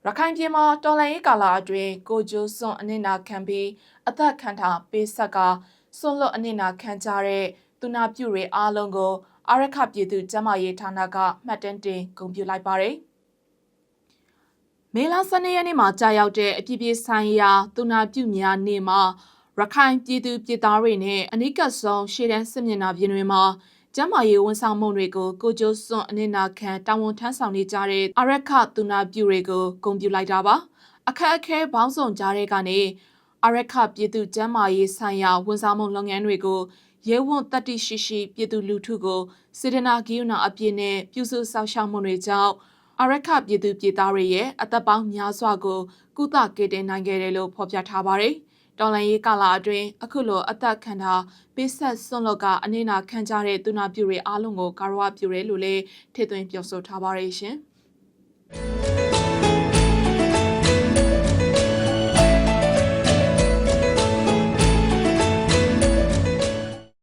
ရခိုင်ပြည်မှာတော်လှန်ရေးကာလအတွင်းကိုကျိုးစွန်အနစ်နာခံပြီးအသက်ခံထားပေးဆက်ကစွန့်လွတ်အနစ်နာခံကြတဲ့သူနာပြုတွေအားလုံးကိုအာရခပြည်သူ့ကျန်းမာရေးဌာနကမှတ်တမ်းတင်ဂုဏ်ပြုလိုက်ပါတယ်။မေလ12ရက်နေ့မှာကြာရောက်တဲ့အပြည်ပြည်ဆိုင်ရာသူနာပြုများနေ့မှာရခိုင်ပြည်သူပြည်သားတွေနဲ့အနိကဆုံးရှေ့တန်းစစ်မျက်နှာပြင်တွေမှာကျန်းမာရေးဝန်ဆောင်မှုတွေကိုကိုကျိုးစွန်အနစ်နာခံတာဝန်ထမ်းဆောင်နေကြတဲ့အာရခသူနာပြုတွေကိုဂုဏ်ပြုလိုက်တာပါအခက်အခဲပေါင်းစုံကြားတဲ့ကနေအာရခပြည်သူကျန်းမာရေးဆိုင်ရာဝန်ဆောင်မှုလုပ်ငန်းတွေကိုရဲဝံ့တတိရှိရှိပြည်သူလူထုကိုစေတနာဂရုဏာအပြည့်နဲ့ပြုစုစောင့်ရှောက်မှုတွေကြောင့်အာရခပြည်သူပြည်သားတွေရဲ့အသက်ပေါင်းများစွာကိုကုသကယ်တင်နိုင်ခဲ့တယ်လို့ဖော်ပြထားပါတယ်တော်လန်ရေးကာလအတွင်းအခုလိုအသက်ခံတာပေးဆက်စွန့်လွတ်ကအနစ်နာခံကြတဲ့သူနာပြုတွေအားလုံးကိုကာရဝပြုတယ်လို့လည်းထည့်သွင်းပြောဆိုထားပါတယ်ရှင်။